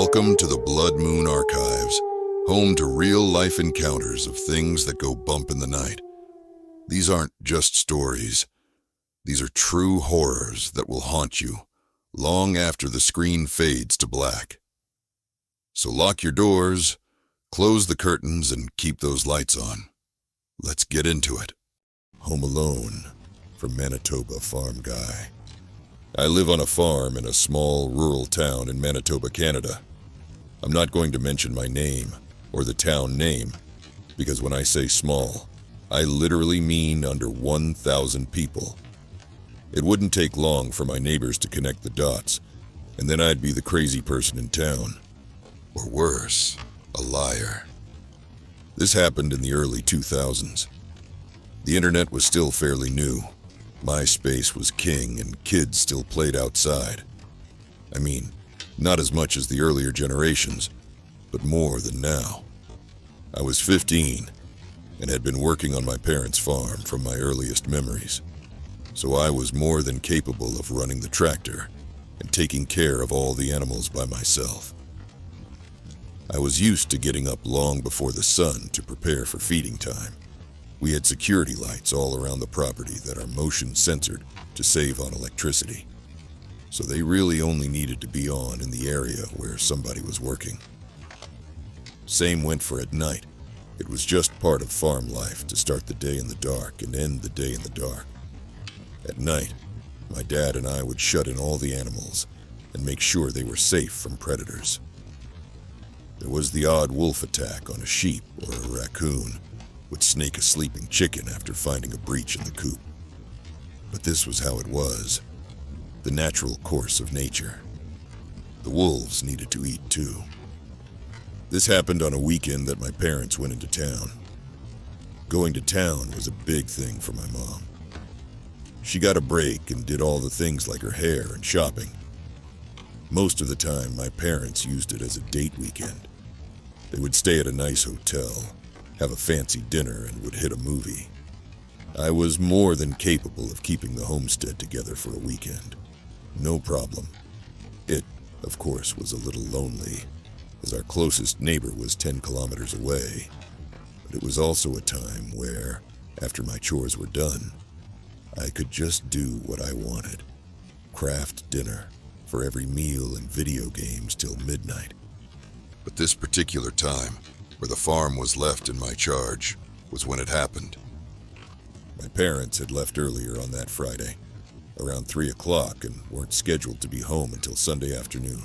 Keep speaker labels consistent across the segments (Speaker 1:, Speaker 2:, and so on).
Speaker 1: Welcome to the Blood Moon Archives, home to real-life encounters of things that go bump in the night. These aren't just stories. These are true horrors that will haunt you long after the screen fades to black. So lock your doors, close the curtains, and keep those lights on. Let's get into it. Home Alone from Manitoba Farm Guy. I live on a farm in a small rural town in Manitoba, Canada. I'm not going to mention my name or the town name, because when I say small, I literally mean under 1,000 people. It wouldn't take long for my neighbors to connect the dots, and then I'd be the crazy person in town. Or worse, a liar. This happened in the early 2000s. The internet was still fairly new. MySpace was king and kids still played outside. I mean, not as much as the earlier generations, but more than now. I was 15 and had been working on my parents' farm from my earliest memories, so I was more than capable of running the tractor and taking care of all the animals by myself. I was used to getting up long before the sun to prepare for feeding time. We had security lights all around the property that are motion censored to save on electricity, so they really only needed to be on in the area where somebody was working. Same went for at night. It was just part of farm life to start the day in the dark and end the day in the dark. At night, my dad and I would shut in all the animals and make sure they were safe from predators. There was the odd wolf attack on a sheep or a raccoon would snake a sleeping chicken after finding a breach in the coop. But this was how it was, the natural course of nature. The wolves needed to eat too. This happened on a weekend that my parents went into town. Going to town was a big thing for my mom. She got a break and did all the things like her hair and shopping. Most of the time, my parents used it as a date weekend. They would stay at a nice hotel, have a fancy dinner, and would hit a movie. I was more than capable of keeping the homestead together for a weekend. No problem. It, of course, was a little lonely, as our closest neighbor was 10 kilometers away. But it was also a time where, after my chores were done, I could just do what I wanted. Craft dinner for every meal and video games till midnight. But this particular time, where the farm was left in my charge, was when it happened. My parents had left earlier on that Friday, around 3 o'clock, and weren't scheduled to be home until Sunday afternoon.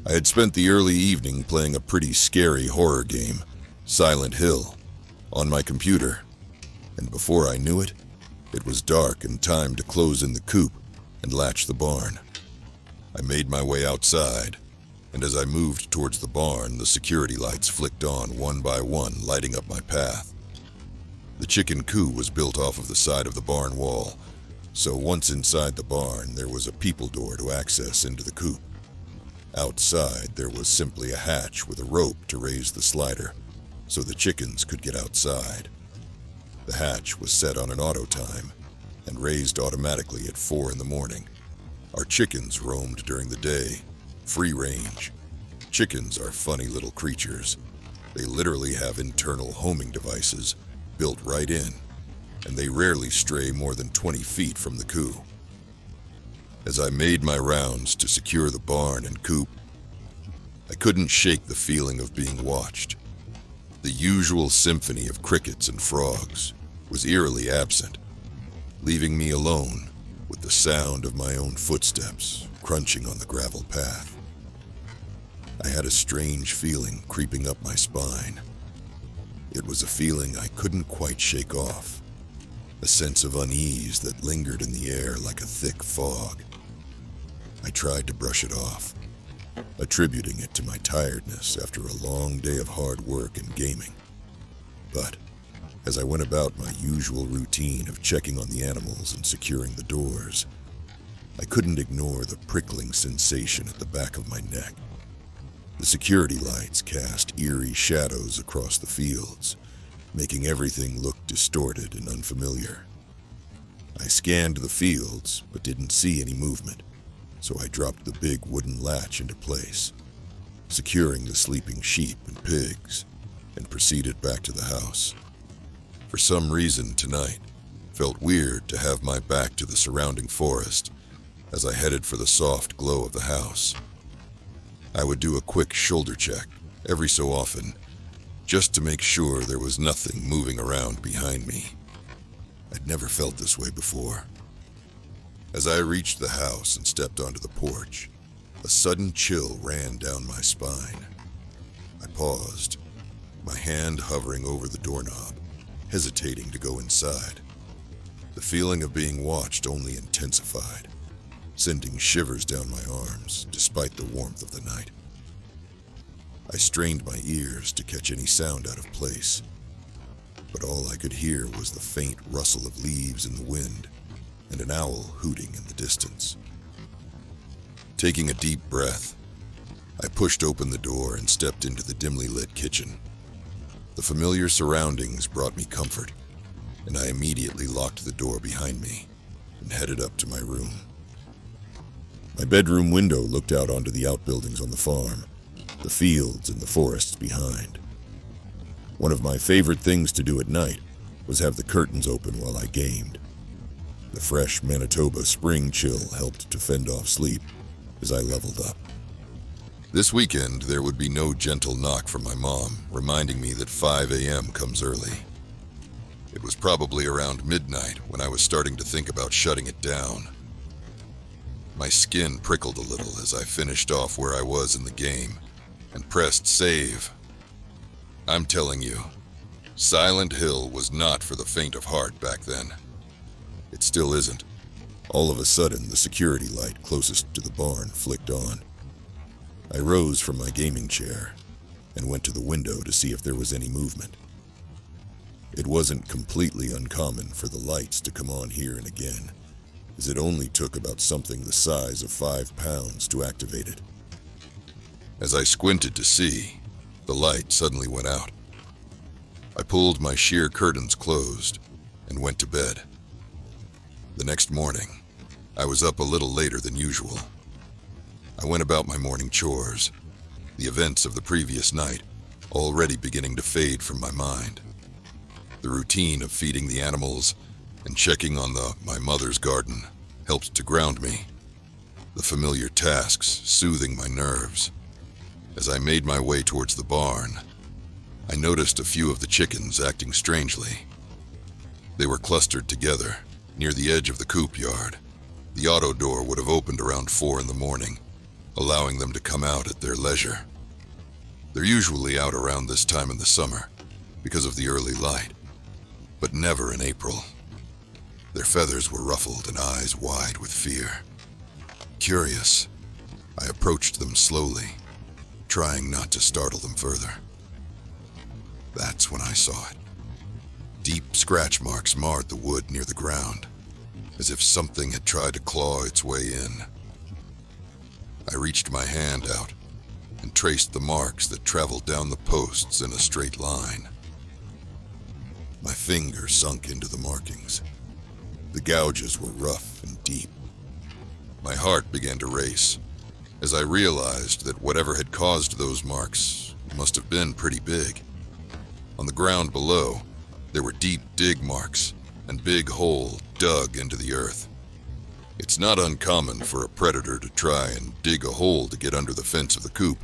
Speaker 1: I had spent the early evening playing a pretty scary horror game, Silent Hill, on my computer, and before I knew it, it was dark and time to close in the coop and latch the barn. I made my way outside, and as I moved towards the barn, the security lights flicked on one by one, lighting up my path. The chicken coop was built off of the side of the barn wall, so once inside the barn, there was a people door to access into the coop. Outside, there was simply a hatch with a rope to raise the slider, so the chickens could get outside. The hatch was set on an auto time and raised automatically at 4 in the morning. Our chickens roamed during the day, free range. Chickens are funny little creatures. They literally have internal homing devices built right in, and they rarely stray more than 20 feet from the coop. As I made my rounds to secure the barn and coop, I couldn't shake the feeling of being watched. The usual symphony of crickets and frogs was eerily absent, leaving me alone with the sound of my own footsteps crunching on the gravel path. I had a strange feeling creeping up my spine. It was a feeling I couldn't quite shake off, a sense of unease that lingered in the air like a thick fog. I tried to brush it off, attributing it to my tiredness after a long day of hard work and gaming. But as I went about my usual routine of checking on the animals and securing the doors, I couldn't ignore the prickling sensation at the back of my neck. The security lights cast eerie shadows across the fields, making everything look distorted and unfamiliar. I scanned the fields, but didn't see any movement, so I dropped the big wooden latch into place securing the sleeping sheep and pigs, and proceeded back to the house. For some reason tonight, it felt weird to have my back to the surrounding forest as I headed for the soft glow of the house. I would do a quick shoulder check every so often, just to make sure there was nothing moving around behind me. I'd never felt this way before. As I reached the house and stepped onto the porch, a sudden chill ran down my spine. I paused, my hand hovering over the doorknob, hesitating to go inside. The feeling of being watched only intensified, sending shivers down my arms despite the warmth of the night. I strained my ears to catch any sound out of place, but all I could hear was the faint rustle of leaves in the wind and an owl hooting in the distance. Taking a deep breath, I pushed open the door and stepped into the dimly lit kitchen. The familiar surroundings brought me comfort, and I immediately locked the door behind me and headed up to my room. My bedroom window looked out onto the outbuildings on the farm, the fields and the forests behind. One of my favorite things to do at night was have the curtains open while I gamed. The fresh Manitoba spring chill helped to fend off sleep as I leveled up. This weekend, there would be no gentle knock from my mom, reminding me that 5 a.m. comes early. It was probably around midnight when I was starting to think about shutting it down. My skin prickled a little as I finished off where I was in the game and pressed save. I'm telling you, Silent Hill was not for the faint of heart back then. It still isn't. All of a sudden, the security light closest to the barn flicked on. I rose from my gaming chair and went to the window to see if there was any movement. It wasn't completely uncommon for the lights to come on here and again, as it only took about something the size of 5 pounds to activate it. As I squinted to see, the light suddenly went out. I pulled my sheer curtains closed and went to bed. The next morning, I was up a little later than usual. I went about my morning chores, the events of the previous night already beginning to fade from my mind. The routine of feeding the animals and checking on my mother's garden helped to ground me, the familiar tasks soothing my nerves. As I made my way towards the barn, I noticed a few of the chickens acting strangely. They were clustered together near the edge of the coop yard. The auto door would have opened around 4 in the morning, allowing them to come out at their leisure. They're usually out around this time in the summer because of the early light, but never in April. Their feathers were ruffled and eyes wide with fear. Curious, I approached them slowly, trying not to startle them further. That's when I saw it. Deep scratch marks marred the wood near the ground, as if something had tried to claw its way in. I reached my hand out and traced the marks that traveled down the posts in a straight line. My finger sunk into the markings. The gouges were rough and deep. My heart began to race as I realized that whatever had caused those marks must have been pretty big. On the ground below, there were deep dig marks and big hole dug into the earth. It's not uncommon for a predator to try and dig a hole to get under the fence of the coop,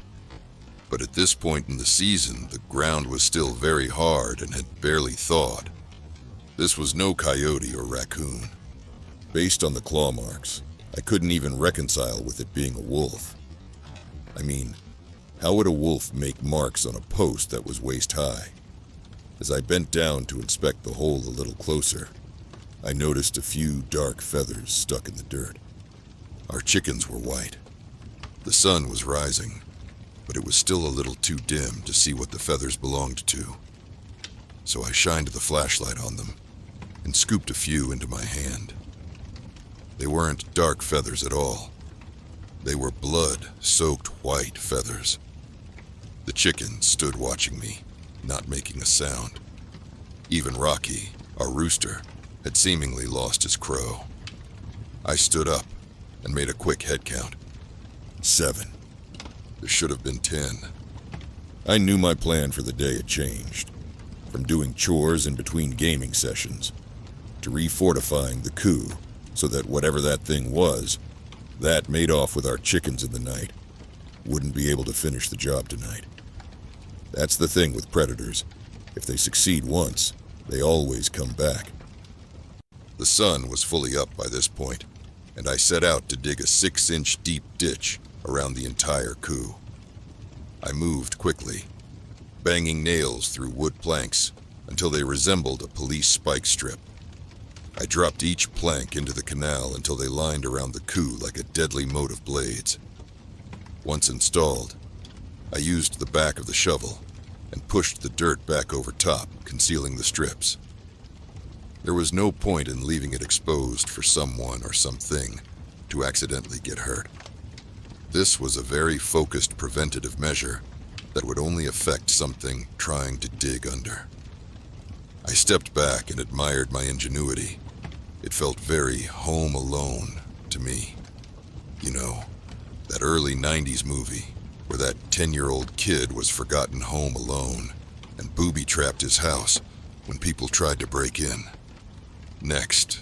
Speaker 1: but at this point in the season, the ground was still very hard and had barely thawed. This was no coyote or raccoon. Based on the claw marks, I couldn't even reconcile with it being a wolf. I mean, how would a wolf make marks on a post that was waist high? As I bent down to inspect the hole a little closer, I noticed a few dark feathers stuck in the dirt. Our chickens were white. The sun was rising, but it was still a little too dim to see what the feathers belonged to. So I shined the flashlight on them and scooped a few into my hand. They weren't dark feathers at all. They were blood-soaked white feathers. The chickens stood watching me, not making a sound. Even Rocky, our rooster, had seemingly lost his crow. I stood up and made a quick head count. 7. There should have been 10. I knew my plan for the day had changed, from doing chores in between gaming sessions to refortifying the coup so that whatever that thing was, that made off with our chickens in the night, wouldn't be able to finish the job tonight. That's the thing with predators. If they succeed once, they always come back. The sun was fully up by this point, and I set out to dig a 6-inch deep ditch around the entire coup. I moved quickly, banging nails through wood planks until they resembled a police spike strip. I dropped each plank into the canal until they lined around the coup like a deadly moat of blades. Once installed, I used the back of the shovel and pushed the dirt back over top, concealing the strips. There was no point in leaving it exposed for someone or something to accidentally get hurt. This was a very focused preventative measure that would only affect something trying to dig under. I stepped back and admired my ingenuity. It felt very Home Alone to me. You know, that early 90s movie where that 10-year-old kid was forgotten home alone and booby-trapped his house when people tried to break in. Next,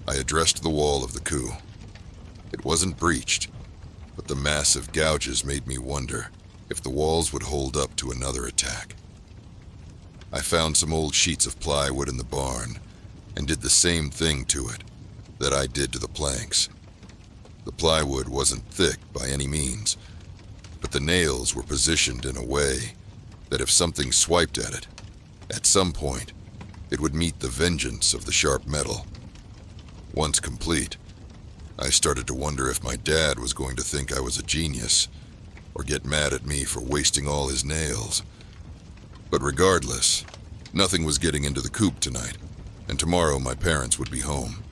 Speaker 1: I addressed the wall of the coup. It wasn't breached, but the massive gouges made me wonder if the walls would hold up to another attack. I found some old sheets of plywood in the barn and did the same thing to it that I did to the planks. The plywood wasn't thick by any means, but the nails were positioned in a way that if something swiped at it, at some point, it would meet the vengeance of the sharp metal. Once complete, I started to wonder if my dad was going to think I was a genius or get mad at me for wasting all his nails. But regardless, nothing was getting into the coop tonight, and tomorrow my parents would be home.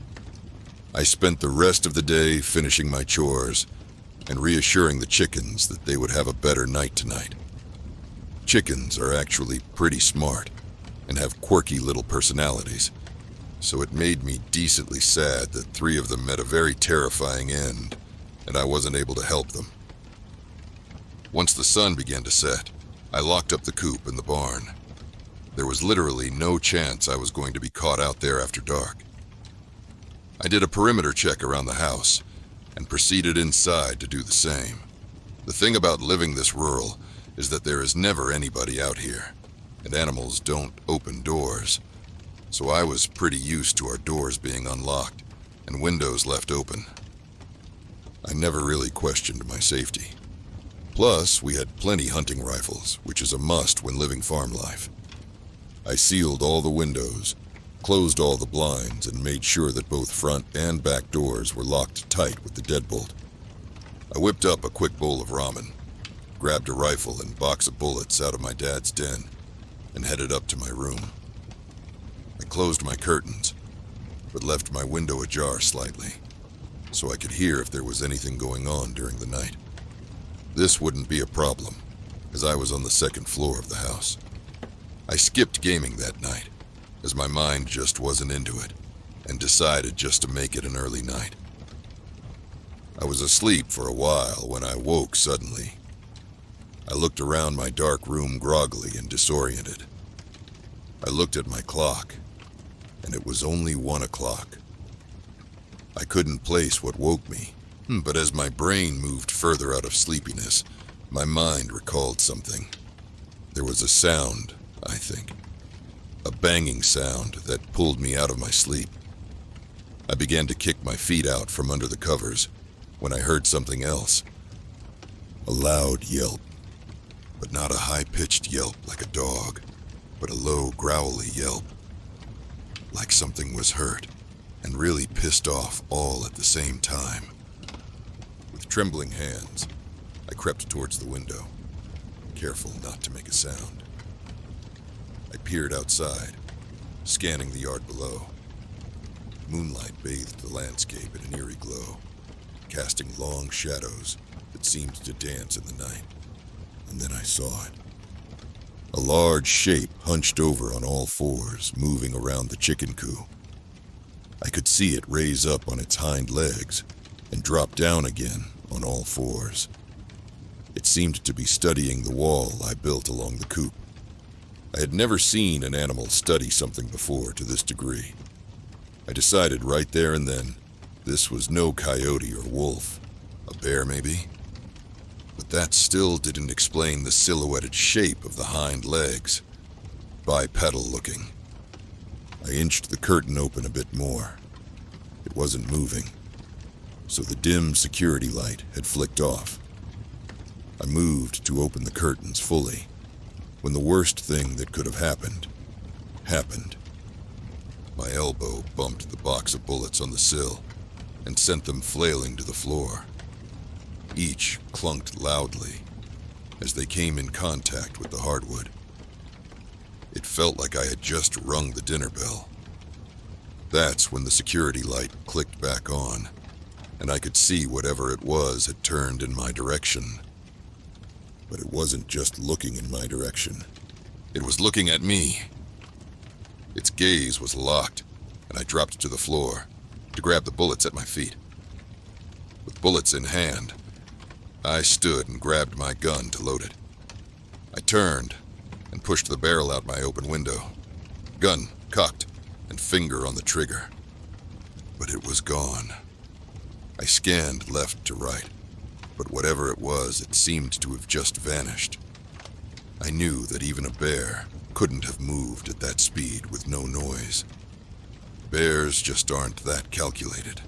Speaker 1: I spent the rest of the day finishing my chores and reassuring the chickens that they would have a better night tonight. Chickens are actually pretty smart and have quirky little personalities, so it made me decently sad that 3 of them met a very terrifying end, and I wasn't able to help them. Once the sun began to set, I locked up the coop in the barn. There was literally no chance I was going to be caught out there after dark. I did a perimeter check around the house and proceeded inside to do the same. The thing about living this rural is that there is never anybody out here, and animals don't open doors, so I was pretty used to our doors being unlocked and windows left open. I never really questioned my safety. Plus, we had plenty hunting rifles, which is a must when living farm life. I sealed all the windows, closed all the blinds, and made sure that both front and back doors were locked tight with the deadbolt. I whipped up a quick bowl of ramen, grabbed a rifle and box of bullets out of my dad's den, and headed up to my room. I closed my curtains, but left my window ajar slightly, so I could hear if there was anything going on during the night. This wouldn't be a problem, as I was on the 2nd floor of the house. I skipped gaming that night, as my mind just wasn't into it, and decided just to make it an early night. I was asleep for a while when I woke suddenly. I looked around my dark room groggily and disoriented. I looked at my clock, and it was only 1 o'clock. I couldn't place what woke me, but as my brain moved further out of sleepiness, my mind recalled something. There was a sound, I think. A banging sound that pulled me out of my sleep. I began to kick my feet out from under the covers when I heard something else. A loud yelp, but not a high-pitched yelp like a dog, but a low, growly yelp. Like something was hurt and really pissed off all at the same time. With trembling hands, I crept towards the window, careful not to make a sound. I peered outside, scanning the yard below. Moonlight bathed the landscape in an eerie glow, casting long shadows that seemed to dance in the night. And then I saw it. A large shape hunched over on all fours, moving around the chicken coop. I could see it raise up on its hind legs and drop down again on all fours. It It seemed to be studying the wall I built along the coop. I had never seen an animal study something before to this degree. I decided right there and then, this was no coyote or wolf. A bear, maybe? But that still didn't explain the silhouetted shape of the hind legs. Bipedal looking. I inched the curtain open a bit more. It wasn't moving, so the dim security light had flicked off. I moved to open the curtains fully, when the worst thing that could have happened, happened. My elbow bumped the box of bullets on the sill and sent them flailing to the floor. Each clunked loudly as they came in contact with the hardwood. It felt like I had just rung the dinner bell. That's when the security light clicked back on, and I could see whatever it was had turned in my direction. But it wasn't just looking in my direction. It was looking at me. Its gaze was locked, and I dropped to the floor to grab the bullets at my feet. With bullets in hand, I stood and grabbed my gun to load it. I turned and pushed the barrel out my open window, gun cocked and finger on the trigger. But it was gone. I scanned left to right, but whatever it was, it seemed to have just vanished. I knew that even a bear couldn't have moved at that speed with no noise. Bears just aren't that calculated.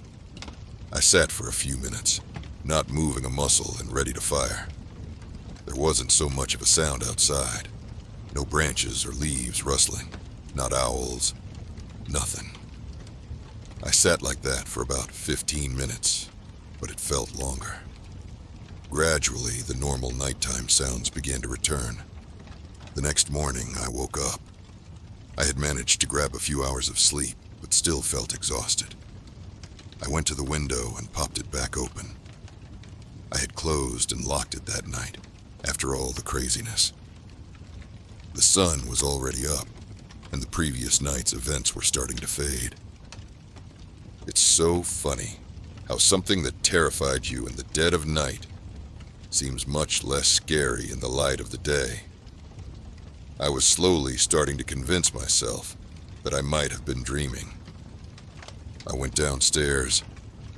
Speaker 1: I sat for a few minutes, not moving a muscle and ready to fire. There wasn't so much of a sound outside. No branches or leaves rustling, not owls, nothing. I sat like that for about 15 minutes, but it felt longer. Gradually, the normal nighttime sounds began to return. The next morning, I woke up. I had managed to grab a few hours of sleep, but still felt exhausted. I went to the window and popped it back open. I had closed and locked it that night, after all the craziness. The sun was already up, and the previous night's events were starting to fade. It's so funny how something that terrified you in the dead of night seems much less scary in the light of the day. I was slowly starting to convince myself that I might have been dreaming. I went downstairs,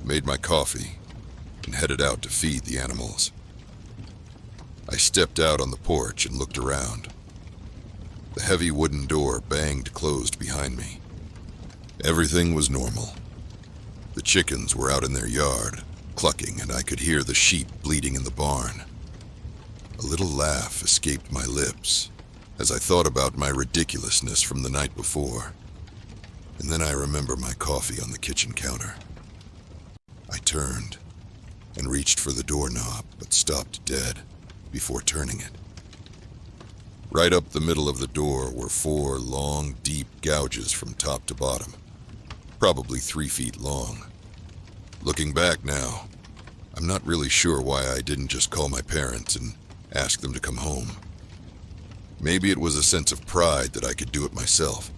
Speaker 1: made my coffee, and headed out to feed the animals. I stepped out on the porch and looked around. The heavy wooden door banged closed behind me. Everything was normal. The chickens were out in their yard, clucking, and I could hear the sheep bleating in the barn. A little laugh escaped my lips as I thought about my ridiculousness from the night before. And then I remember my coffee on the kitchen counter. I turned and reached for the doorknob, but stopped dead before turning it. Right up the middle of the door were 4 long, deep gouges from top to bottom, probably 3 feet long. Looking back now, I'm not really sure why I didn't just call my parents and ask them to come home. Maybe it was a sense of pride that I could do it myself.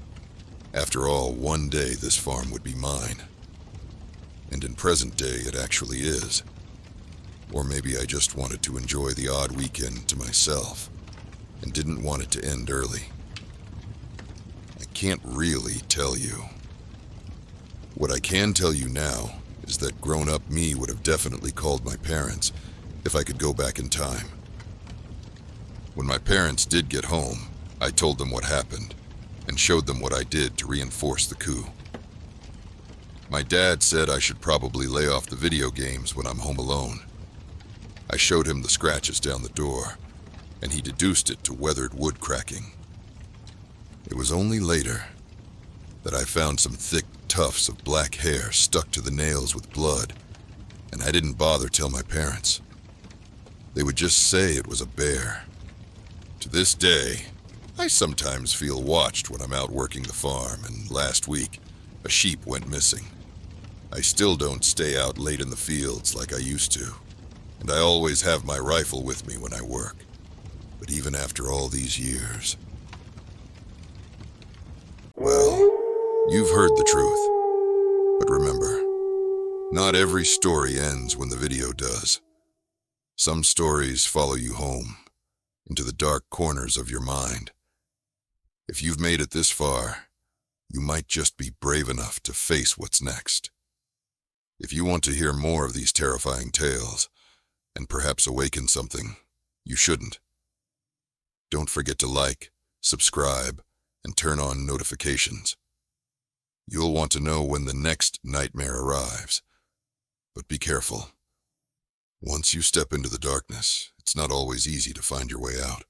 Speaker 1: After all, one day this farm would be mine. And in present day, it actually is. Or maybe I just wanted to enjoy the odd weekend to myself and didn't want it to end early. I can't really tell you. What I can tell you now is that grown-up me would have definitely called my parents if I could go back in time. When my parents did get home, I told them what happened and showed them what I did to reinforce the coup. My dad said I should probably lay off the video games when I'm home alone. I showed him the scratches down the door, and he deduced it to weathered wood cracking. It was only later that I found some thick tufts of black hair stuck to the nails with blood, and I didn't bother tell my parents. They would just say it was a bear. To this day, I sometimes feel watched when I'm out working the farm, and last week, a sheep went missing. I still don't stay out late in the fields like I used to, and I always have my rifle with me when I work. But even after all these years... Well, you've heard the truth. But remember, not every story ends when the video does. Some stories follow you home, into the dark corners of your mind. If you've made it this far, you might just be brave enough to face what's next. If you want to hear more of these terrifying tales, and perhaps awaken something, you shouldn't. Don't forget to like, subscribe, and turn on notifications. You'll want to know when the next nightmare arrives. But be careful. Once you step into the darkness, it's not always easy to find your way out.